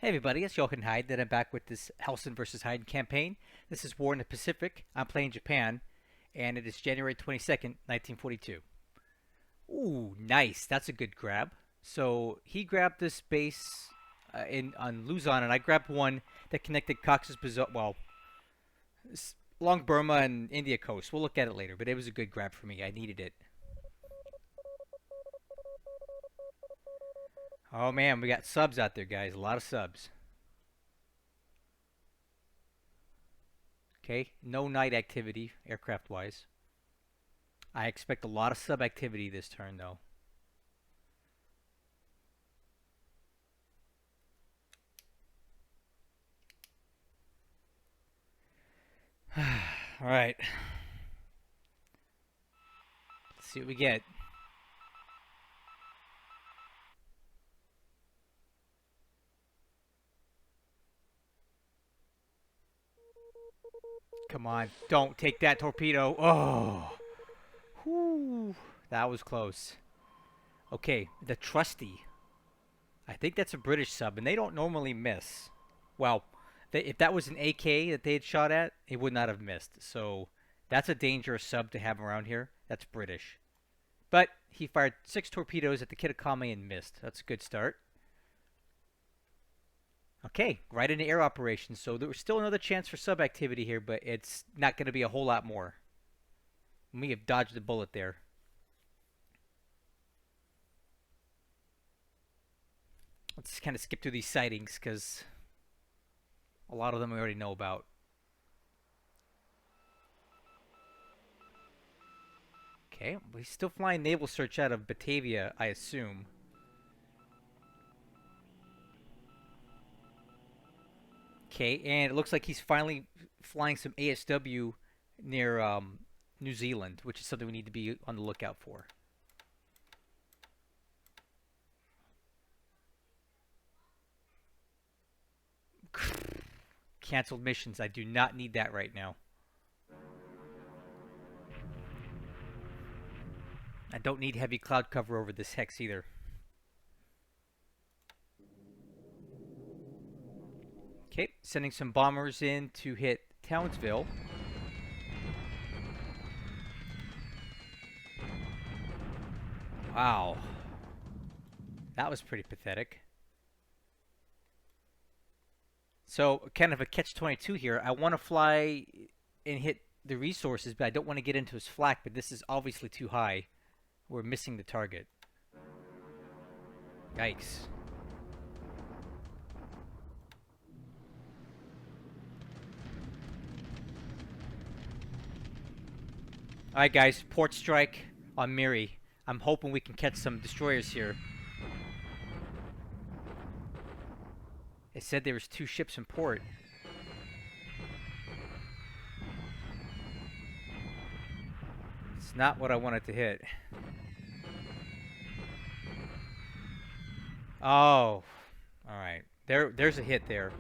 Hey everybody, it's Jochen Heiden, and I'm back with this Hellsen versus Heiden campaign. This is War in the Pacific. I'm playing Japan, and it is January 22nd, 1942. Ooh, nice. That's a good grab. So he grabbed this base in on Luzon, and I grabbed one that connected Cox's Bazar, along Burma and India coast. We'll look at it later, but it was a good grab for me. I needed it. Oh man, we got subs out there, guys. A lot of subs. Okay, no night activity, aircraft wise. I expect a lot of sub activity this turn, though. All right. Let's see what we get. Come on. Don't take that torpedo. Oh. Whew. That was close. Okay, the Trusty. I think that's a British sub, and they don't normally miss. Well, if that was an AK that they had shot at, it would not have missed. So that's a dangerous sub to have around here. That's British. But he fired 6 torpedoes at the Kitakami and missed. That's a good start. Okay, right into air operations. So there was still another chance for sub activity here, but it's not going to be a whole lot more. We have dodged the bullet there. Let's kind of skip through these sightings because a lot of them we already know about. Okay, he's still flying naval search out of Batavia, I assume. Okay, and it looks like he's finally flying some ASW near New Zealand, which is something we need to be on the lookout for. Canceled missions. I do not need that right now. I don't need heavy cloud cover over this hex either. Okay, sending some bombers in to hit Townsville. Wow. That was pretty pathetic. So, kind of a catch-22 here. I want to fly and hit the resources, but I don't want to get into his flak, but this is obviously too high. We're missing the target. Yikes. Alright guys, port strike on Miri. I'm hoping we can catch some destroyers here. It said there was 2 ships in port. It's not what I wanted to hit. Oh. Alright. There's a hit there.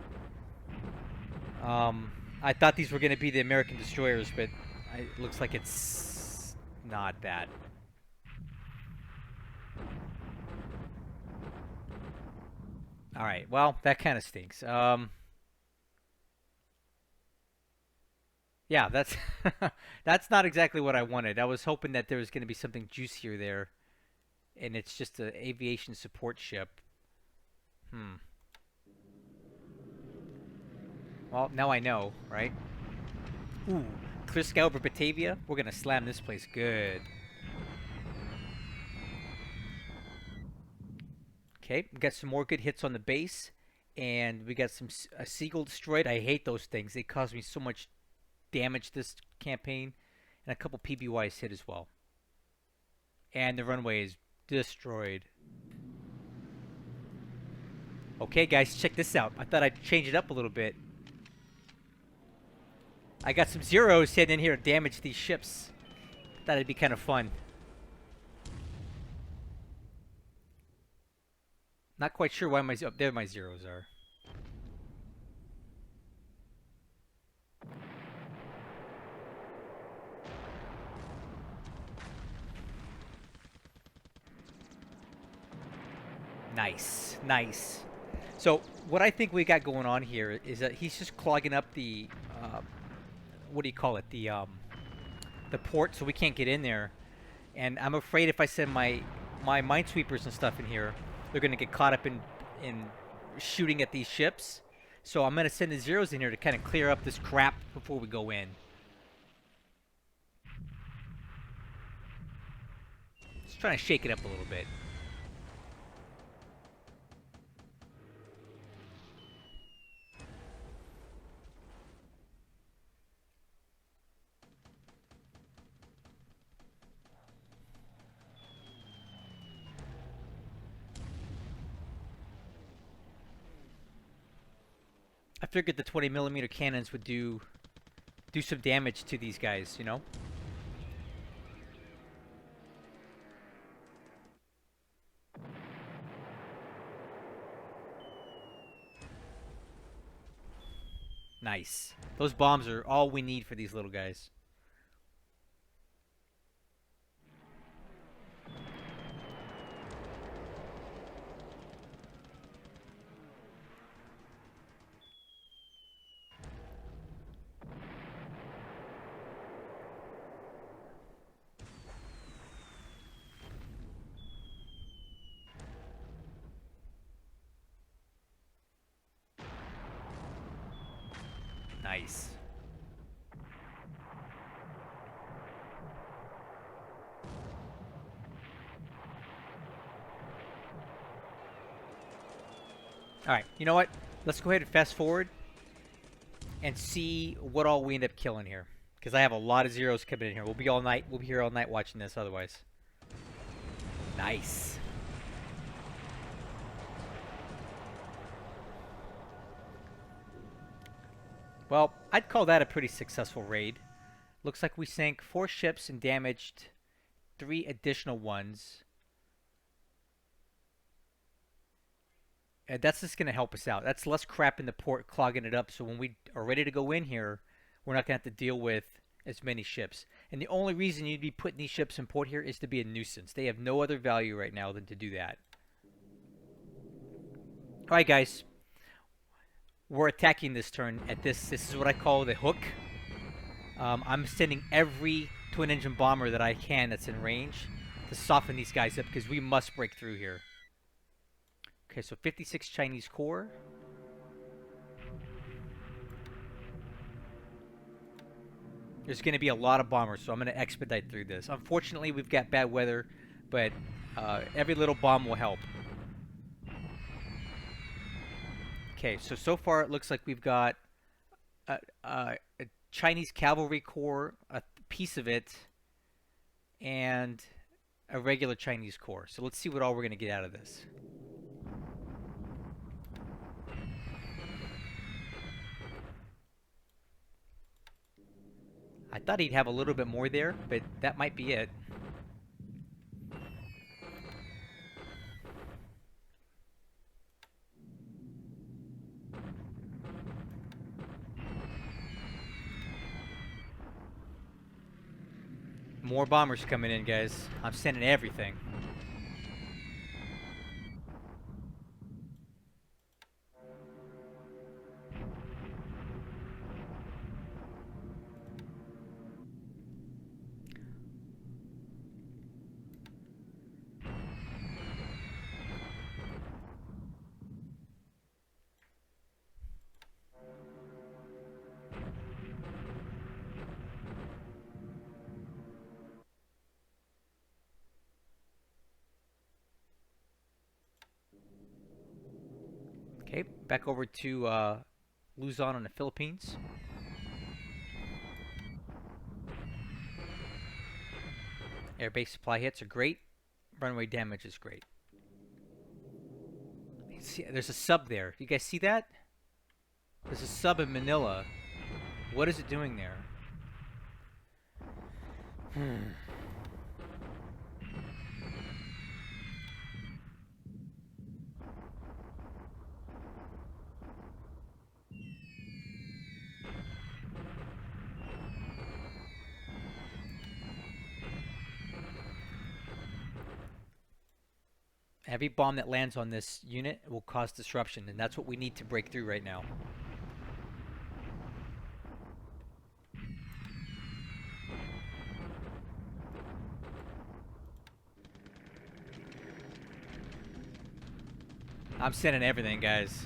I thought these were going to be the American destroyers, but it looks like it's not that. Alright, well, that kind of stinks. Yeah, that's that's not exactly what I wanted. I was hoping that there was going to be something juicier there, and it's just an aviation support ship. Hmm. Well, now I know, right? Ooh, clear sky over Batavia. We're gonna slam this place good. Okay, we got some more good hits on the base, and we got some a Seagull destroyed. I hate those things. They cause me so much damage this campaign, and a couple PBYs hit as well. And the runway is destroyed. Okay, guys, check this out. I thought I'd change it up a little bit. I got some zeros hidden in here to damage these ships. Thought it'd be kind of fun. Not quite sure why my there my zeros are. Nice, nice. So what I think we got going on here is that he's just clogging up the what do you call it? The port, so we can't get in there. And I'm afraid if I send my minesweepers and stuff in here, they're gonna get caught up in shooting at these ships. So I'm gonna send the zeros in here to kind of clear up this crap before we go in. Just trying to shake it up a little bit. I figured the 20mm cannons would do some damage to these guys, you know? Nice. Those bombs are all we need for these little guys. Nice. Alright, you know what? Let's go ahead and fast forward and see what all we end up killing here. Because I have a lot of zeros coming in here. We'll be all night. We'll be here all night watching this otherwise. Nice. Well, I'd call that a pretty successful raid. Looks like we sank 4 ships and damaged 3 additional ones. And that's just going to help us out. That's less crap in the port clogging it up, so when we are ready to go in here, we're not going to have to deal with as many ships. And the only reason you'd be putting these ships in port here is to be a nuisance. They have no other value right now than to do that. Alright guys, we're attacking this turn at this is what I call the hook. I'm sending every twin engine bomber that I can that's in range to soften these guys up because we must break through here. Okay, so 56 Chinese core. There's going to be a lot of bombers, so I'm going to expedite through this. Unfortunately, we've got bad weather, but every little bomb will help. Okay, so far it looks like we've got a Chinese cavalry corps, a piece of it, and a regular Chinese corps. So let's see what all we're going to get out of this. I thought he'd have a little bit more there, but that might be it. More bombers coming in, guys. I'm sending everything. Okay, back over to Luzon in the Philippines. Airbase supply hits are great. Runway damage is great. See, there's a sub there. Do you guys see that? There's a sub in Manila. What is it doing there? Every bomb that lands on this unit will cause disruption, and that's what we need to break through right now. I'm sending everything, guys.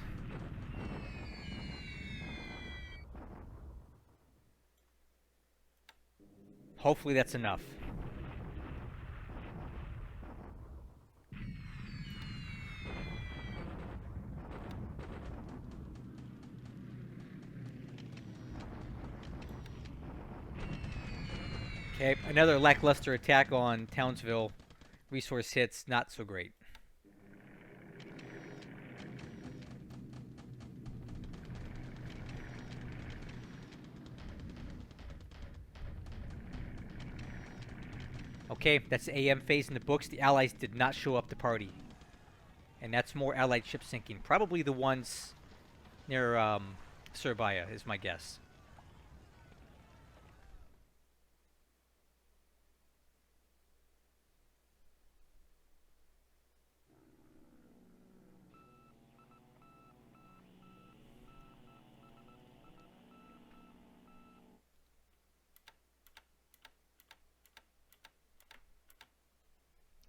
Hopefully that's enough. Okay, another lackluster attack on Townsville. Resource hits, not so great. Okay, that's the AM phase in the books. The Allies did not show up to party. And that's more Allied ships sinking. Probably the ones near Surabaya, is my guess.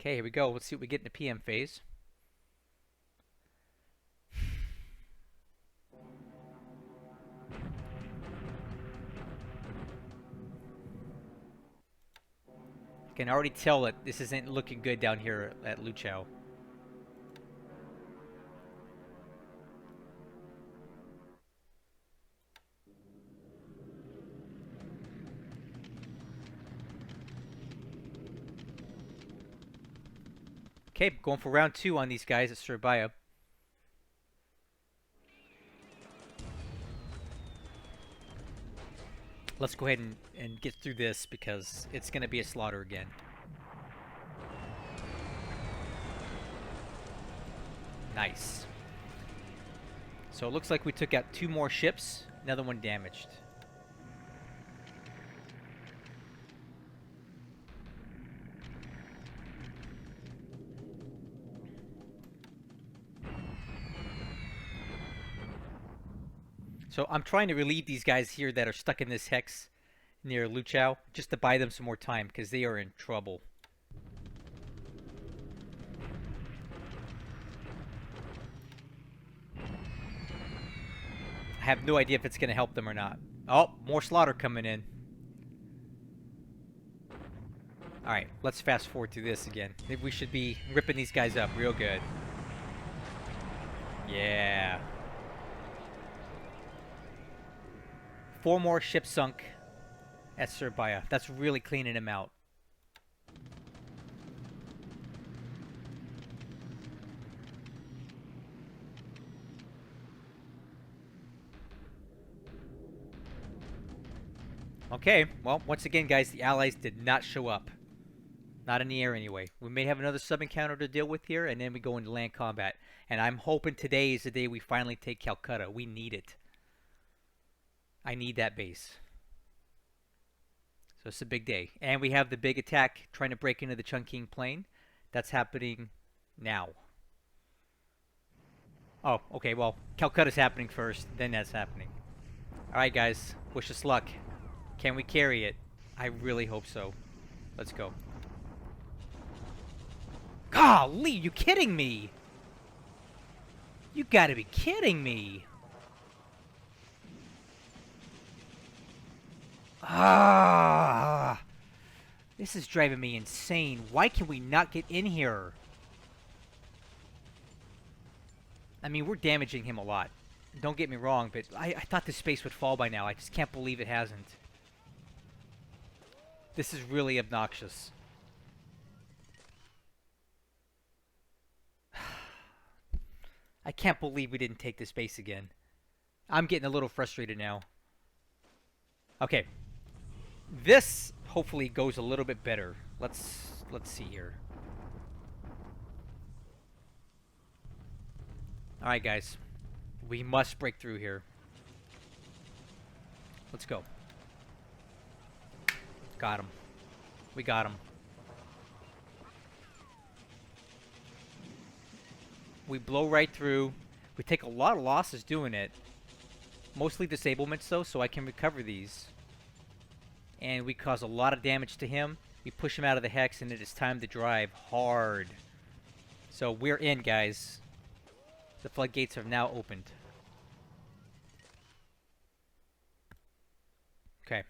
Okay, here we go. Let's see what we get in the PM phase. I can already tell that this isn't looking good down here at Luchow. Okay, going for round 2 on these guys at Surabaya. Let's go ahead and get through this because it's going to be a slaughter again. Nice. So it looks like we took out 2 more ships, another one damaged. So I'm trying to relieve these guys here that are stuck in this hex near Luchow, just to buy them some more time because they are in trouble. I have no idea if it's going to help them or not. Oh, more slaughter coming in. Alright, let's fast forward to this again. Maybe we should be ripping these guys up real good. Yeah. 4 more ships sunk at Surabaya. That's really cleaning him out. Okay, well, once again, guys, the Allies did not show up. Not in the air, anyway. We may have another sub encounter to deal with here, and then we go into land combat. And I'm hoping today is the day we finally take Calcutta. We need it. I need that base. So it's a big day. And we have the big attack trying to break into the Chungking Plain. That's happening now. Oh, okay, well, Calcutta's happening first, then that's happening. Alright, guys. Wish us luck. Can we carry it? I really hope so. Let's go. Golly, you kidding me? You gotta be kidding me. Ah, this is driving me insane. Why can we not get in here? I mean, we're damaging him a lot. Don't get me wrong, but I thought this space would fall by now. I just can't believe it hasn't. This is really obnoxious. I can't believe we didn't take this base again. I'm getting a little frustrated now. Okay. This hopefully goes a little bit better. Let's see here. Alright, guys. We must break through here. Let's go. Got him. We got him. We blow right through. We take a lot of losses doing it. Mostly disablements though, so I can recover these. And we cause a lot of damage to him. We push him out of the hex, and it is time to drive hard. So we're in, guys. The floodgates have now opened. Okay.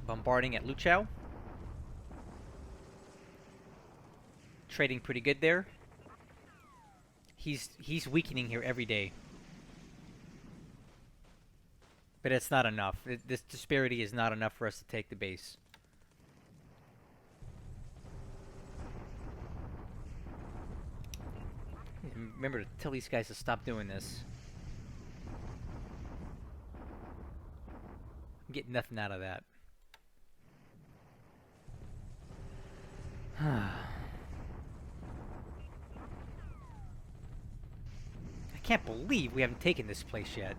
Bombarding at Luchao. Trading pretty good there. He's weakening here every day. But it's not enough. This disparity is not enough for us to take the base. Remember to tell these guys to stop doing this. I'm getting nothing out of that. I can't believe we haven't taken this place yet.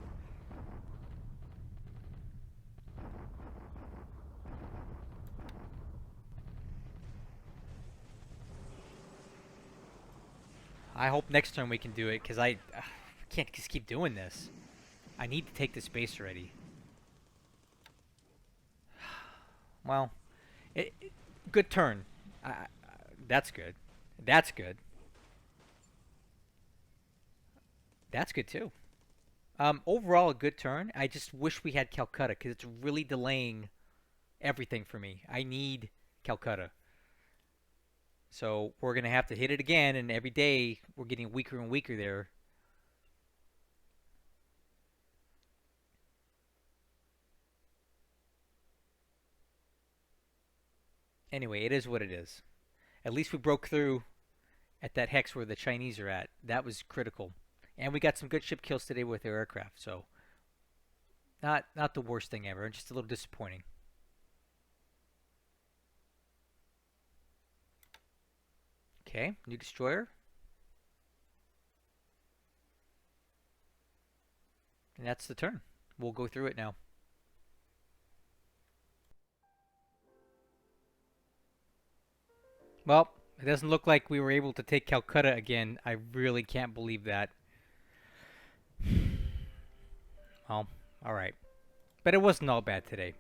I hope next turn we can do it, because I can't just keep doing this. I need to take this base already. Well, good turn. That's good. That's good. That's good too. Overall, a good turn. I just wish we had Calcutta, because it's really delaying everything for me. I need Calcutta. So we're going to have to hit it again, and every day we're getting weaker and weaker there. Anyway, it is what it is. At least we broke through at that hex where the Chinese are at. That was critical. And we got some good ship kills today with their aircraft, so not the worst thing ever, just a little disappointing. Okay, new destroyer. And that's the turn. We'll go through it now. Well, it doesn't look like we were able to take Calcutta again. I really can't believe that. Well, alright. But it wasn't all bad today.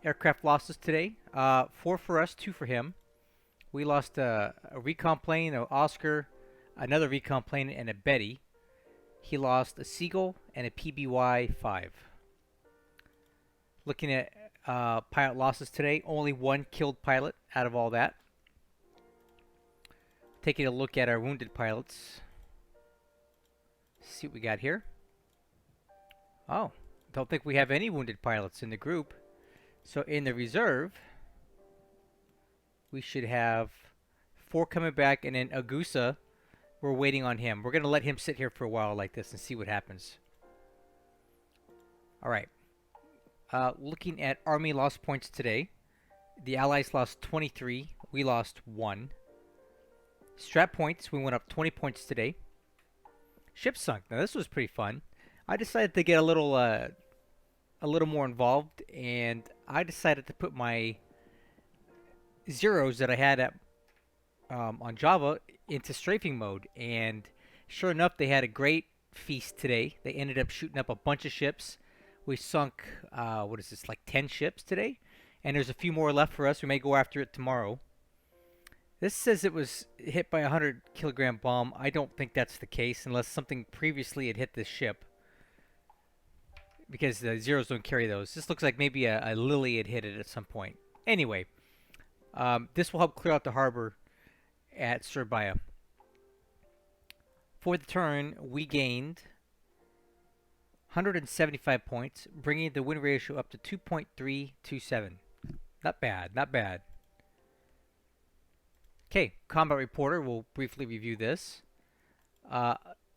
Aircraft losses today. 4 for us, 2 for him. We lost a recon plane, an Oscar, another recon plane, and a Betty. He lost a Seagull and a PBY-5. Looking at pilot losses today, only 1 killed pilot out of all that. Taking a look at our wounded pilots. See what we got here. Oh, don't think we have any wounded pilots in the group. So in the reserve, we should have 4 coming back, and then Agusa, we're waiting on him. We're going to let him sit here for a while like this and see what happens. Alright. Looking at Army lost points today. The Allies lost 23. We lost 1. Strat points, we went up 20 points today. Ship sunk. Now this was pretty fun. I decided to get a little more involved, and I decided to put my zeros that I had at on Java into strafing mode, and sure enough, they had a great feast today. They ended up shooting up a bunch of ships. We sunk what is this, like 10 ships today, and there's a few more left for us. We may go after it tomorrow. This says it was hit by a 100-kilogram bomb. I don't think that's the case unless something previously had hit this ship, because the zeros don't carry those. This looks like maybe a Lily had hit it at some point. Anyway, this will help clear out the harbor at Surabaya. For the turn, we gained 175 points, bringing the win ratio up to 2.327. Not bad, not bad. Okay, combat reporter. We'll briefly review this.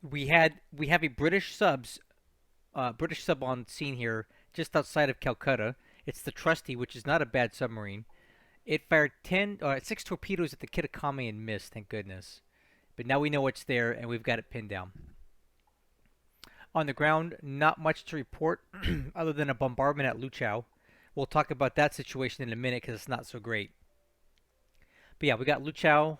We have a British sub on scene here, just outside of Calcutta. It's the Trusty, which is not a bad submarine. It fired 6 torpedoes at the Kitakami and missed, thank goodness. But now we know it's there, and we've got it pinned down. On the ground, not much to report, other than a bombardment at Luchao. We'll talk about that situation in a minute, because it's not so great. But yeah, we got Luchao.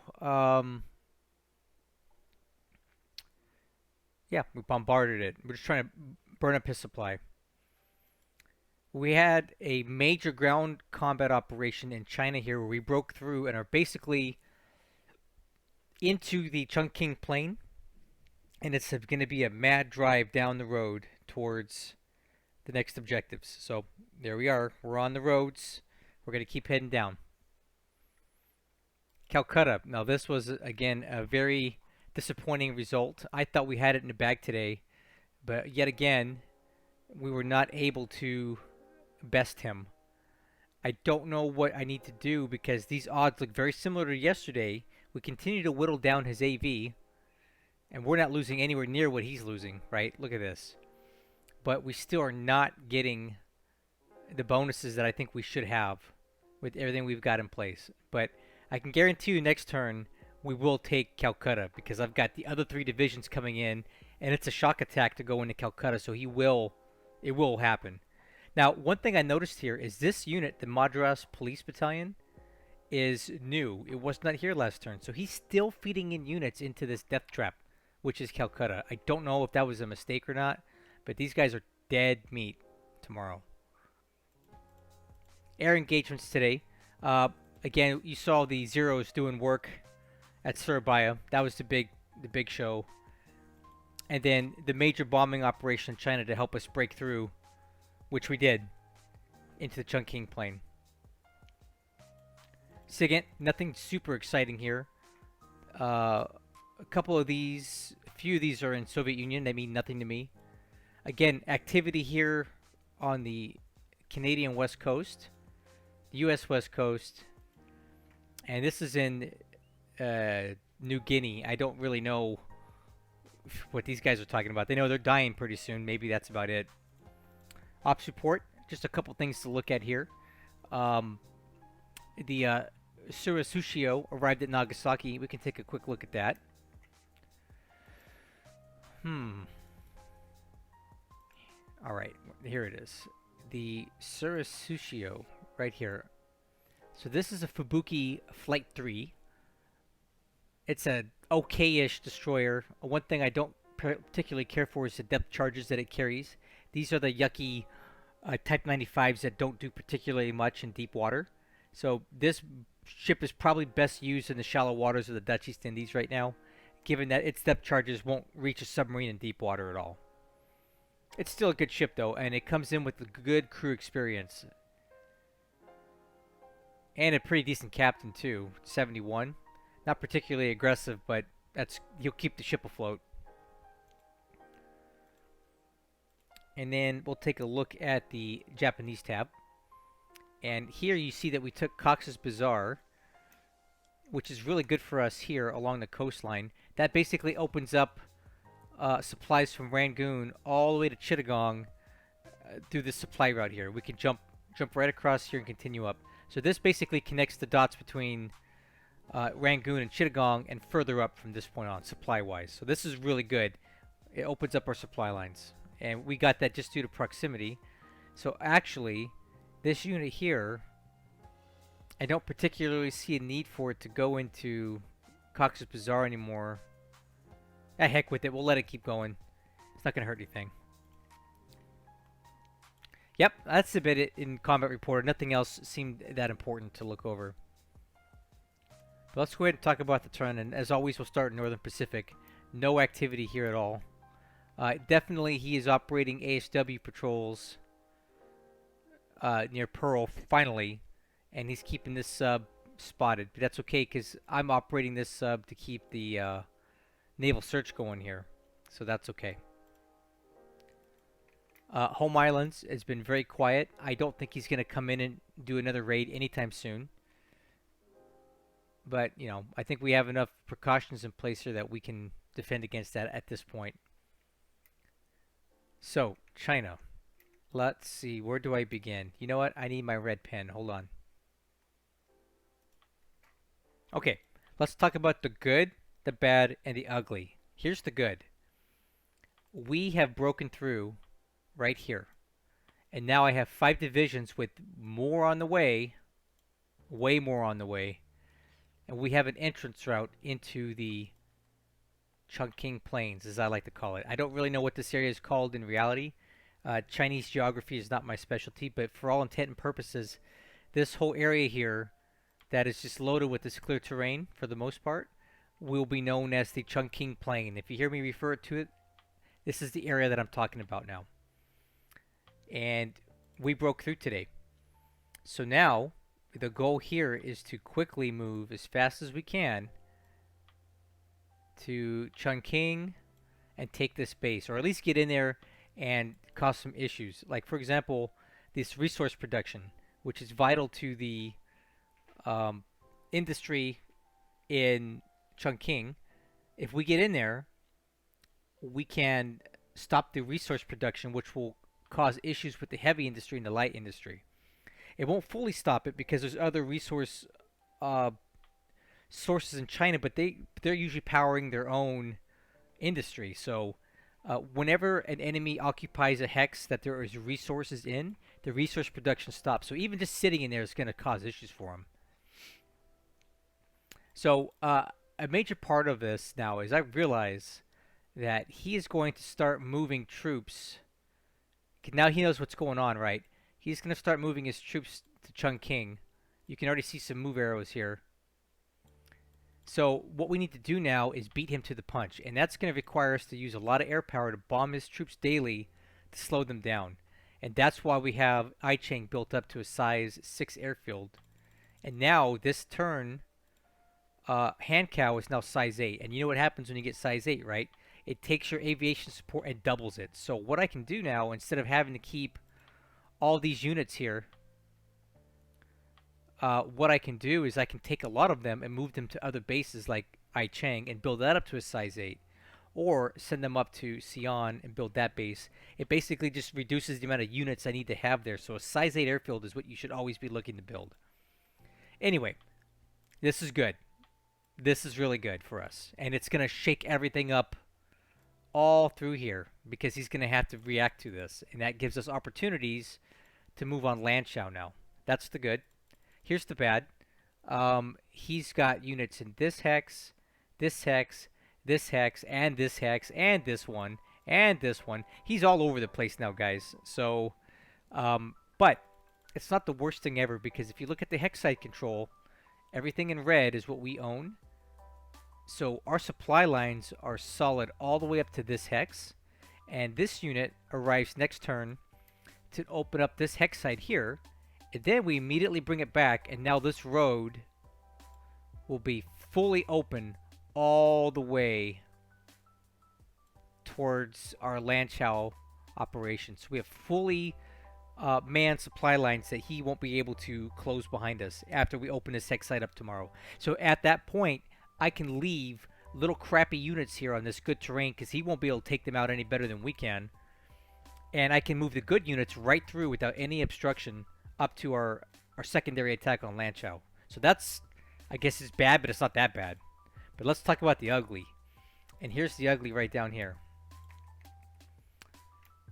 Yeah, we bombarded it. We're just trying to burn up his supply. We had a major ground combat operation in China here where we broke through and are basically into the Chungking Plain. And it's going to be a mad drive down the road towards the next objectives. So there we are. We're on the roads. We're going to keep heading down. Calcutta. Now this was, again, a very disappointing result. I thought we had it in the bag today. But yet again, we were not able to best him. I don't know what I need to do because these odds look very similar to yesterday. We continue to whittle down his AV, and we're not losing anywhere near what he's losing, right? Look at this. But we still are not getting the bonuses that I think we should have with everything we've got in place. But I can guarantee you next turn we will take Calcutta because I've got the other 3 divisions coming in, and it's a shock attack to go into Calcutta, so it will happen. Now, one thing I noticed here is this unit, the Madras Police Battalion, is new. It was not here last turn, so he's still feeding in units into this death trap, which is Calcutta. I don't know if that was a mistake or not, but these guys are dead meat tomorrow. Air engagements today. Again, you saw the Zeros doing work at Surabaya. That was the big show. And then the major bombing operation in China to help us break through, which we did, into the Chungking Plain. SIGINT, nothing super exciting here. A few of these are in Soviet Union. They mean nothing to me. Again, activity here on the Canadian West Coast, the U.S. West Coast, and this is in New Guinea. I don't really know what these guys are talking about. They know they're dying pretty soon. Maybe that's about it. Ops report, just a couple things to look at here. The Surasushio arrived at Nagasaki. We can take a quick look at that. Alright, here it is. The Surasushio, right here. So this is a Fubuki Flight 3. It's a okay-ish destroyer. One thing I don't particularly care for is the depth charges that it carries. These are the yucky Type 95s that don't do particularly much in deep water. So this ship is probably best used in the shallow waters of the Dutch East Indies right now, given that its depth charges won't reach a submarine in deep water at all. It's still a good ship, though, and it comes in with a good crew experience. And a pretty decent captain, too. 71. Not particularly aggressive, but he'll keep the ship afloat. And then we'll take a look at the Japanese tab. And here you see that we took Cox's Bazaar, which is really good for us here along the coastline. That basically opens up supplies from Rangoon all the way to Chittagong through this supply route here. We can jump right across here and continue up. So this basically connects the dots between Rangoon and Chittagong and further up from this point on, supply-wise. So this is really good. It opens up our supply lines. And we got that just due to proximity. So actually, this unit here, I don't particularly see a need for it to go into Cox's Bazaar anymore. Heck with it. We'll let it keep going. It's not going to hurt anything. Yep, that's a bit in combat report. Nothing else seemed that important to look over. But let's go ahead and talk about the turn. And as always, we'll start in Northern Pacific. No activity here at all. Definitely he is operating ASW patrols near Pearl, finally. And he's keeping this sub spotted. But that's okay, because I'm operating this sub to keep the naval search going here. So that's okay. Home Islands has been very quiet. I don't think he's going to come in and do another raid anytime soon. But, you know, I think we have enough precautions in place here that we can defend against that at this point. So, China. Let's see. Where do I begin? You know what? I need my red pen. Hold on. Okay. Let's talk about the good, the bad, and the ugly. Here's the good. We have broken through right here. And now I have 5 divisions with more on the way. Way more on the way. and we have an entrance route into the Chungking Plains, as I like to call it. I don't really know what this area is called in reality. Chinese geography is not my specialty, but for all intent and purposes, this whole area here that is just loaded with this clear terrain for the most part will be known as the Chungking Plain. If you hear me refer to it, this is the area that I'm talking about now. And we broke through today. So now the goal here is to quickly move as fast as we can to Chungking and take this base, or at least get in there and cause some issues. Like, for example, this resource production, which is vital to the industry in Chungking. If we get in there, we can stop the resource production, which will cause issues with the heavy industry and the light industry. It won't fully stop it because there's other resource sources in China, but they're usually powering their own industry. So whenever an enemy occupies a hex that there is resources in, the resource production stops. So even just sitting in there is going to cause issues for them. So a major part of this now is I realize that he is going to start moving troops. Now he knows what's going on, right? He's going to start moving his troops to Chungking. You can already see some move arrows here. So what we need to do now is beat him to the punch. And that's going to require us to use a lot of air power to bomb his troops daily to slow them down. And that's why we have Aicheng built up to a size 6 airfield. And now this turn, Hankow is now size 8. And you know what happens when you get size 8, right? It takes your aviation support and doubles it. So what I can do now, instead of having to keep all these units here, what I can do is I can take a lot of them and move them to other bases like Aicheng and build that up to a size 8. Or send them up to Xi'an and build that base. It basically just reduces the amount of units I need to have there. So a size 8 airfield is what you should always be looking to build. Anyway, this is good. This is really good for us. And it's going to shake everything up all through here because he's going to have to react to this. And that gives us opportunities to move on Lanchow now. That's the good. Here's the bad. He's got units in this hex, this hex, this hex, and this hex, and this one, and this one. He's all over the place now, guys. So, but it's not the worst thing ever because if you look at the hex site control, everything in red is what we own. So our supply lines are solid all the way up to this hex. And this unit arrives next turn to open up this hex site here. And then we immediately bring it back. And now this road will be fully open all the way towards our Lanchow operations. So we have fully manned supply lines that he won't be able to close behind us after we open this hex site up tomorrow. So at that point, I can leave little crappy units here on this good terrain because he won't be able to take them out any better than we can. And I can move the good units right through without any obstruction up to our secondary attack on Lanchow. So that's, I guess it's bad, but it's not that bad. But let's talk about the ugly. And here's the ugly right down here.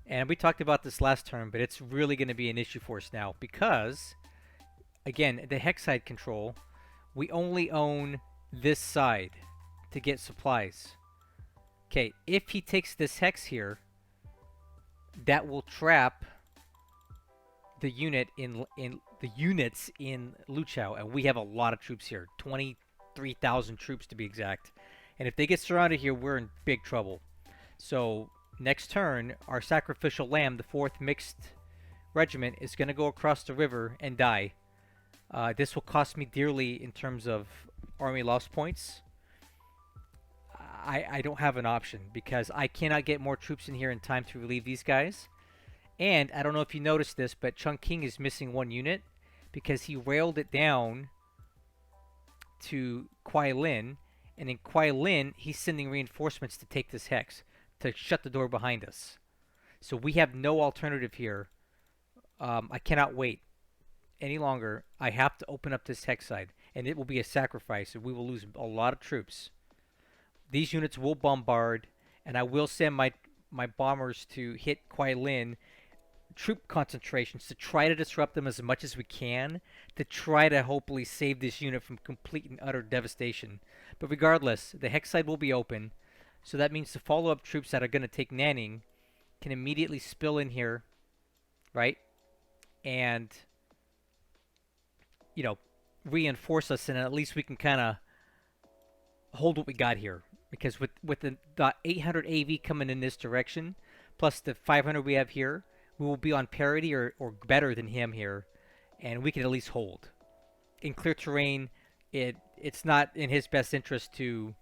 And we talked about this last term, but it's really going to be an issue for us now because, again, the hex side control, we only own this side to get supplies. Okay, if he takes this hex here, that will trap the units in Luchao, and we have a lot of troops here, 23,000 troops to be exact. And if they get surrounded here, we're in big trouble. So next turn, our sacrificial lamb, the 4th Mixed Regiment, is going to go across the river and die. This will cost me dearly in terms of army loss points. I don't have an option because I cannot get more troops in here in time to relieve these guys. And I don't know if you noticed this, but Chungking is missing 1 unit because he railed it down to Kuai Lin. And in Kuai Lin, he's sending reinforcements to take this hex, to shut the door behind us. So we have no alternative here. I cannot wait any longer. I have to open up this hex side, and it will be a sacrifice, and we will lose a lot of troops. These units will bombard, and I will send my bombers to hit Kuai Lin troop concentrations to try to disrupt them as much as we can to try to hopefully save this unit from complete and utter devastation. But regardless, the hex side will be open, so that means the follow-up troops that are going to take Nanning can immediately spill in here, right? And, you know, reinforce us, and at least we can kind of hold what we got here. Because with the 800 AV coming in this direction, plus the 500 we have here, we will be on parity or better than him here, and we can at least hold. In clear terrain, it's not in his best interest to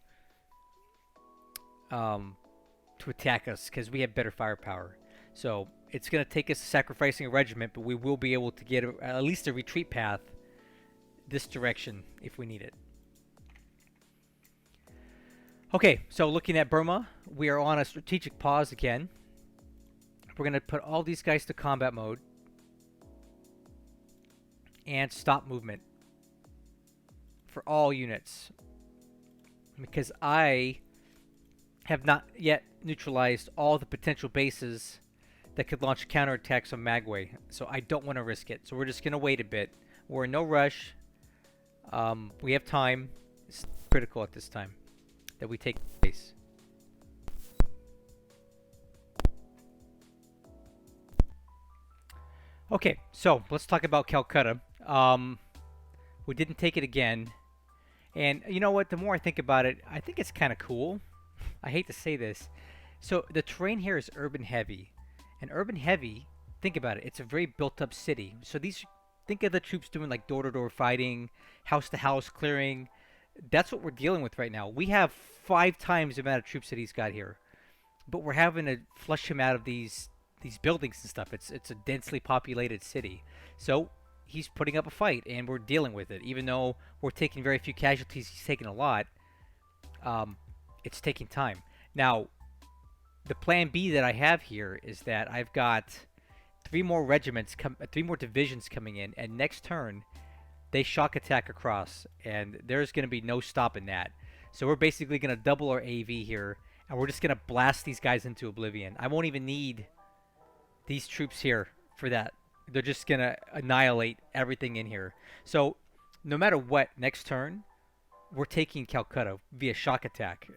attack us because we have better firepower. So it's going to take us sacrificing a regiment, but we will be able to get at least a retreat path this direction if we need it. Okay, so looking at Burma, we are on a strategic pause again. We're going to put all these guys to combat mode and stop movement for all units, because I have not yet neutralized all the potential bases that could launch counterattacks on Magway, so I don't want to risk it. So we're just going to wait a bit. We're in no rush. We have time. It's critical at this time that we take place. Okay, so let's talk about Calcutta. We didn't take it again. And you know what? The more I think about it, I think it's kind of cool. I hate to say this. So the terrain here is urban heavy. And urban heavy, think about it, it's a very built up city. So think of the troops doing like door-to-door fighting, house-to-house clearing. That's what we're dealing with right now. We have 5 times the amount of troops that he's got here. But we're having to flush him out of these buildings and stuff. It's a densely populated city. So he's putting up a fight, and we're dealing with it. Even though we're taking very few casualties, he's taking a lot. It's taking time. Now, the plan B that I have here is that I've got 3 more divisions coming in, and next turn they shock attack across, and there's going to be no stopping that. So we're basically going to double our AV here, and we're just going to blast these guys into oblivion. I won't even need these troops here for that. They're just going to annihilate everything in here. So no matter what, next turn, we're taking Calcutta via shock attack.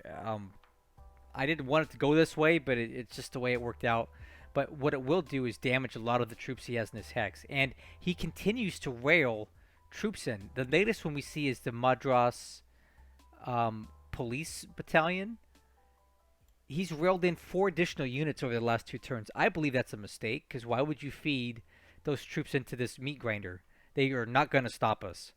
I didn't want it to go this way, but it's just the way it worked out. But what it will do is damage a lot of the troops he has in his hex. And he continues to rail troops in. The latest one we see is the Madras police battalion. He's railed in 4 additional units over the last 2 turns. I believe that's a mistake, because why would you feed those troops into this meat grinder? They are not going to stop us.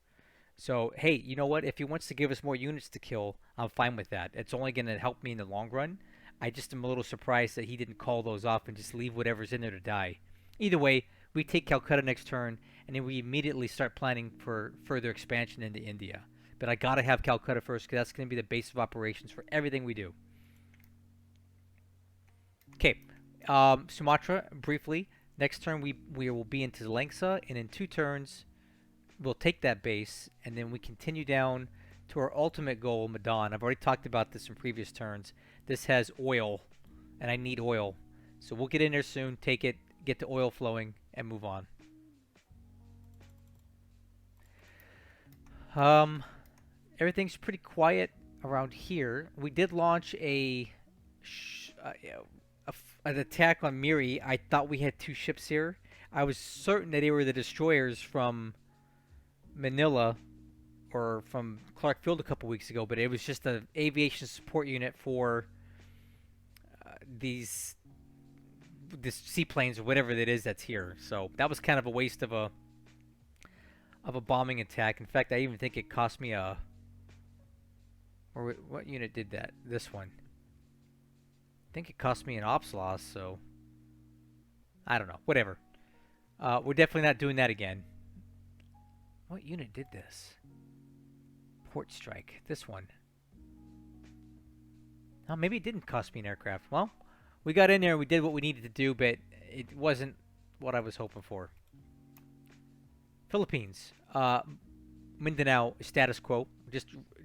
So, hey, you know what? If he wants to give us more units to kill, I'm fine with that. It's only going to help me in the long run. I just am a little surprised that he didn't call those off and just leave whatever's in there to die. Either way, we take Calcutta next turn, and then we immediately start planning for further expansion into India. But I got to have Calcutta first, because that's going to be the base of operations for everything we do. Okay, Sumatra, briefly. Next turn, we will be into Langsa, and in 2 turns, we'll take that base, and then we continue down to our ultimate goal, Medan. I've already talked about this in previous turns. This has oil, and I need oil. So we'll get in there soon, take it, get the oil flowing, and move on. Everything's pretty quiet around here. We did launch an attack on Miri. I thought we had 2 ships here. I was certain that they were the destroyers from Manila or from Clark Field a couple weeks ago, but it was just an aviation support unit for this seaplanes or whatever it is that's here. So that was kind of a waste of a bombing attack. In fact, I even think it cost me a... Or what unit did that? This one. I think it cost me an ops loss, so... I don't know. Whatever. We're definitely not doing that again. What unit did this? Port strike. This one. Oh, maybe it didn't cost me an aircraft. Well, we got in there and we did what we needed to do, but it wasn't what I was hoping for. Philippines. Mindanao, status quo.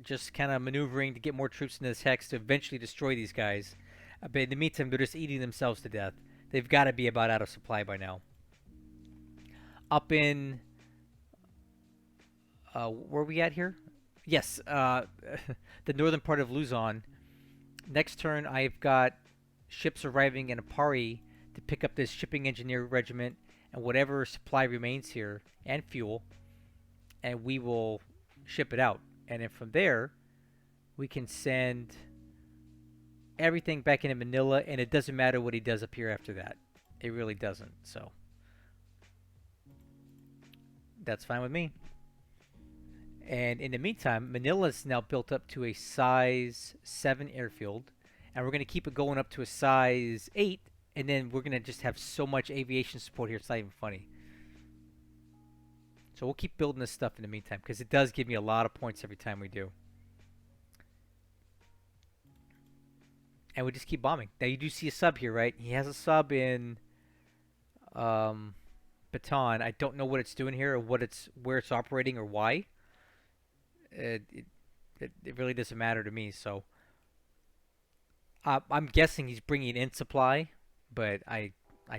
Just kind of maneuvering to get more troops into this hex to eventually destroy these guys. But in the meantime, they're just eating themselves to death. They've got to be about out of supply by now. up in where are we at here? Yes, the northern part of Luzon. Next turn, I've got ships arriving in Apari to pick up this shipping engineer regiment and whatever supply remains here and fuel, and we will ship it out. And then from there, we can send everything back into Manila, and it doesn't matter what he does up here after that. It really doesn't. So that's fine with me. And in the meantime, Manila's now built up to a size 7 airfield, and we're going to keep it going up to a size 8, and then we're going to just have so much aviation support here, it's not even funny. So we'll keep building this stuff in the meantime, because it does give me a lot of points every time we do. And we just keep bombing. Now you do see a sub here, right? He has a sub in Baton. I don't know what it's doing here, or where it's operating, or why. It really doesn't matter to me. So I'm guessing he's bringing in supply, but I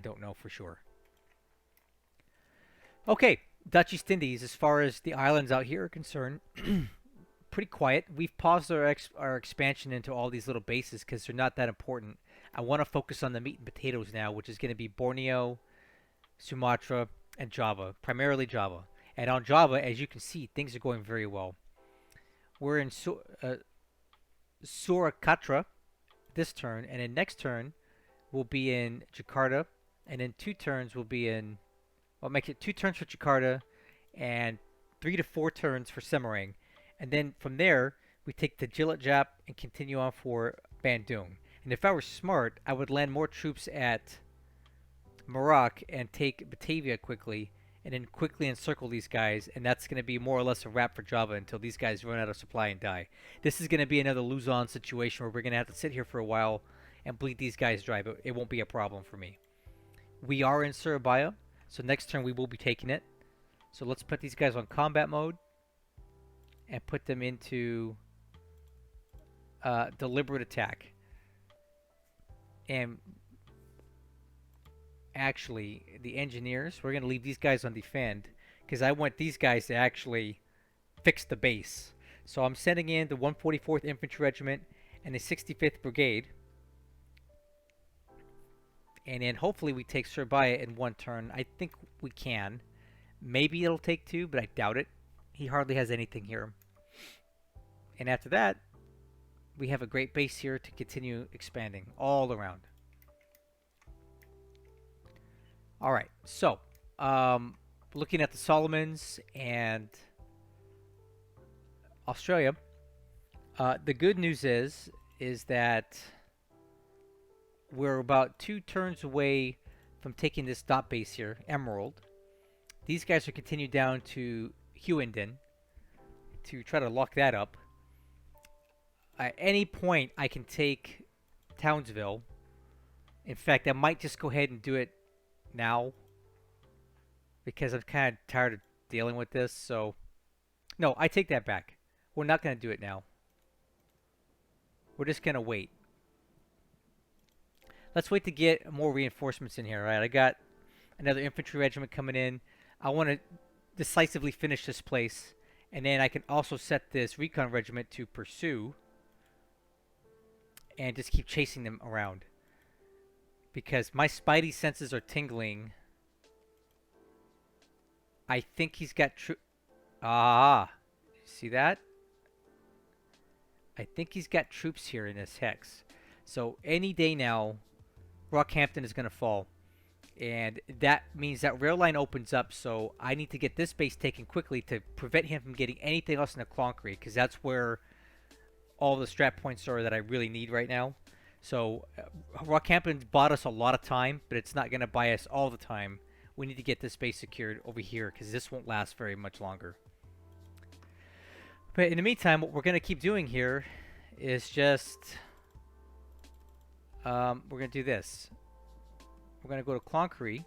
don't know for sure. Okay, Dutch East Indies. As far as the islands out here are concerned, pretty quiet. We've paused our expansion into all these little bases because they're not that important. I want to focus on the meat and potatoes now, which is going to be Borneo, Sumatra, and Java, primarily Java. And on Java, as you can see, things are going very well. We're in Surakatra this turn, and then next turn we'll be in Jakarta, and then 2 turns we'll be in. I'll make it 2 turns for Jakarta, and 3 to 4 turns for Semarang, and then from there we take the Jilajap and continue on for Bandung. And if I were smart, I would land more troops at Merak and take Batavia quickly, and then quickly encircle these guys, and that's going to be more or less a wrap for Java until these guys run out of supply and die. This is going to be another Luzon situation where we're going to have to sit here for a while and bleed these guys dry, but it won't be a problem for me. We are in Surabaya, so next turn we will be taking it. So let's put these guys on combat mode and put them into deliberate attack. And actually, the engineers, we're going to leave these guys on defend because I want these guys to actually fix the base. So I'm sending in the 144th Infantry Regiment and the 65th Brigade. And then hopefully we take Surabaya in 1 turn. I think we can. Maybe it'll take 2, but I doubt it. He hardly has anything here. And after that, we have a great base here to continue expanding all around. All right, so looking at the Solomons and Australia, the good news is that we're about 2 turns away from taking this dot base here, Emerald. These guys are continued down to Heiden to try to lock that up. At any point, I can take Townsville. In fact, I might just go ahead and do it now because I'm kind of tired of dealing with this. So no, I take that back. We're not going to do it now. We're just going to wait. Let's wait to get more reinforcements in here. All right, I got another infantry regiment coming in. I want to decisively finish this place, and then I can also set this recon regiment to pursue and just keep chasing them around. Because my spidey senses are tingling. I think he's got see that? I think he's got troops here in this hex. So any day now, Rockhampton is going to fall. And that means that rail line opens up, so I need to get this base taken quickly to prevent him from getting anything else in the Cloncree, because that's where all the strat points are that I really need right now. So Rockhampton bought us a lot of time, but it's not going to buy us all the time. We need to get this base secured over here, because this won't last very much longer. But in the meantime, what we're going to keep doing here is just... we're going to do this. We're going to go to Cloncree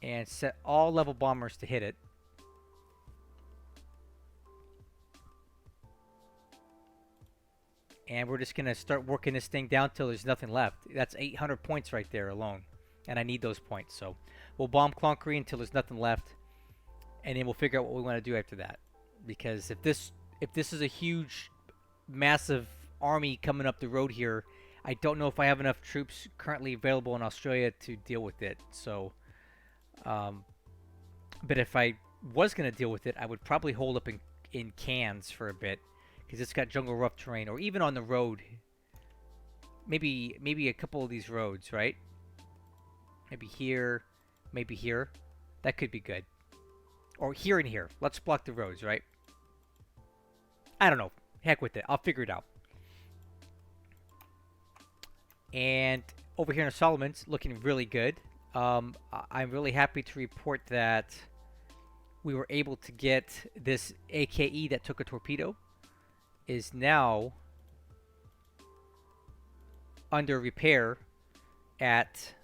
and set all level bombers to hit it. And we're just going to start working this thing down till there's nothing left. That's 800 points right there alone. and I need those points. So we'll bomb Clonckery until there's nothing left, and then we'll figure out what we want to do after that. Because if this is a huge, massive army coming up the road here, I don't know if I have enough troops currently available in Australia to deal with it. So, but if I was going to deal with it, I would probably hold up in Cairns for a bit, because it's got jungle rough terrain, or even on the road. Maybe a couple of these roads, right? Maybe here, maybe here. That could be good. Or here and here. Let's block the roads, right? I don't know. Heck with it. I'll figure it out. And over here in the Solomons, looking really good. I'm really happy to report that we were able to get this AKE that took a torpedo is now under repair at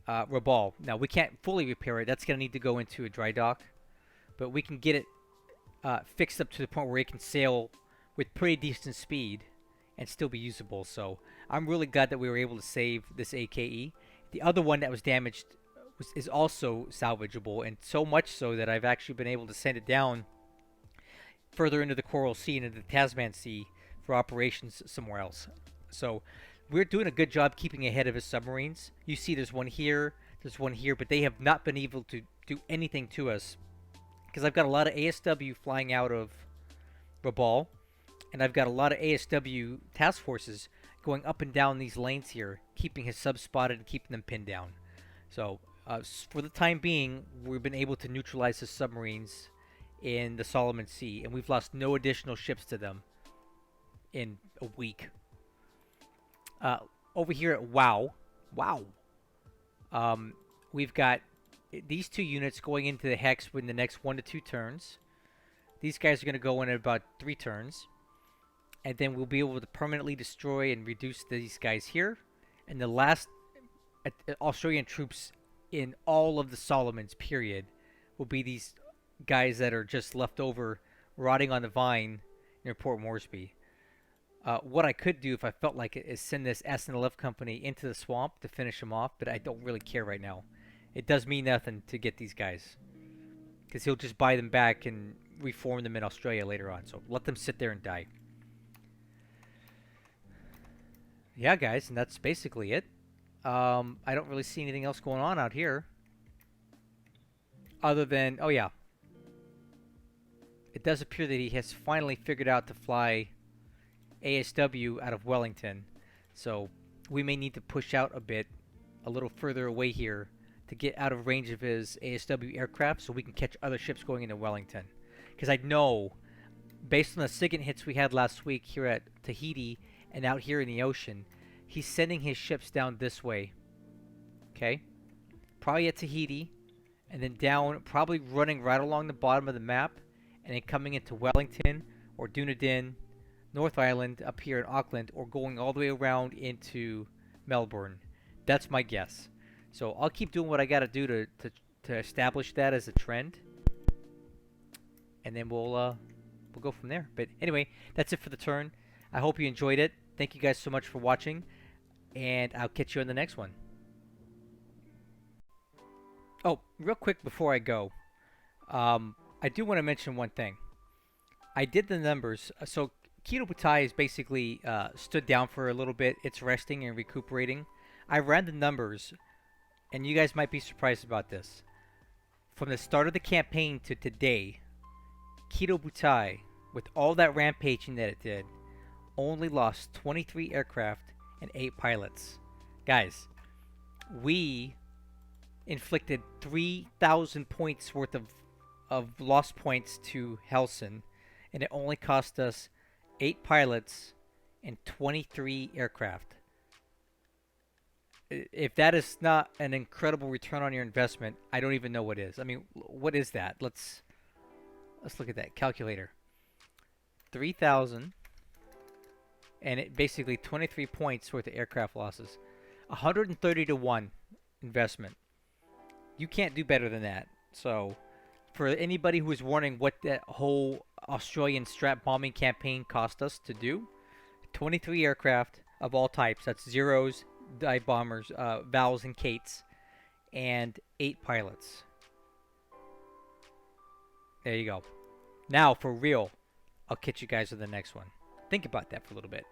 Rabaul. Now, we can't fully repair it. That's going to need to go into a dry dock. But we can get it fixed up to the point where it can sail with pretty decent speed and still be usable. So I'm really glad that we were able to save this AKE. The other one that was damaged is also salvageable, and so much so that I've actually been able to send it down further into the Coral Sea and into the Tasman Sea for operations somewhere else. So we're doing a good job keeping ahead of his submarines. You see there's one here, but they have not been able to do anything to us, because I've got a lot of ASW flying out of Rabaul, and I've got a lot of ASW task forces going up and down these lanes here, keeping his subs spotted and keeping them pinned down. So for the time being, we've been able to neutralize his submarines in the Solomon Sea, and we've lost no additional ships to them in a week. Over here at Wow, we've got these two units going into the Hex within the next 1 to 2 turns. These guys are going to go in at about 3 turns. And then we'll be able to permanently destroy and reduce these guys here. And the last Australian troops in all of the Solomons, period, will be these guys that are just left over rotting on the vine near Port Moresby. What I could do if I felt like it is send this SNLF company into the swamp to finish them off, but I don't really care right now. It does mean nothing to get these guys, because he'll just buy them back and reform them in Australia later on. So let them sit there and die. Yeah, guys, and that's basically it. I don't really see anything else going on out here. Other than, oh yeah. It does appear that he has finally figured out to fly ASW out of Wellington. So we may need to push out a bit, a little further away here, to get out of range of his ASW aircraft so we can catch other ships going into Wellington. Because I know, based on the SIGINT hits we had last week here at Tahiti and out here in the ocean, he's sending his ships down this way. Okay? Probably at Tahiti, and then down, probably running right along the bottom of the map, and then coming into Wellington or Dunedin, North Island, up here in Auckland, or going all the way around into Melbourne. That's my guess. So I'll keep doing what I gotta do to establish that as a trend, and then we'll go from there. But anyway, that's it for the turn. I hope you enjoyed it. Thank you guys so much for watching, and I'll catch you on the next one. Oh, real quick before I go, I do want to mention one thing. I did the numbers. So Keto Butai is basically stood down for a little bit. It's resting and recuperating. I ran the numbers, and you guys might be surprised about this. From the start of the campaign to today, Keto Butai, with all that rampaging that it did, only lost 23 aircraft and 8 pilots. Guys, we inflicted 3,000 points worth of lost points to Hellsen, and it only cost us 8 pilots and 23 aircraft. If that is not an incredible return on your investment, I don't even know what is. I mean, what is that? Let's look at that calculator. 3,000 and it basically 23 points worth of aircraft losses. 130 to 1 investment. You can't do better than that. So for anybody who is wondering what that whole Australian strat bombing campaign cost us to do, 23 aircraft of all types. That's zeros, dive bombers, Vals and Kates, and 8 pilots. There you go. Now, for real, I'll catch you guys with the next one. Think about that for a little bit.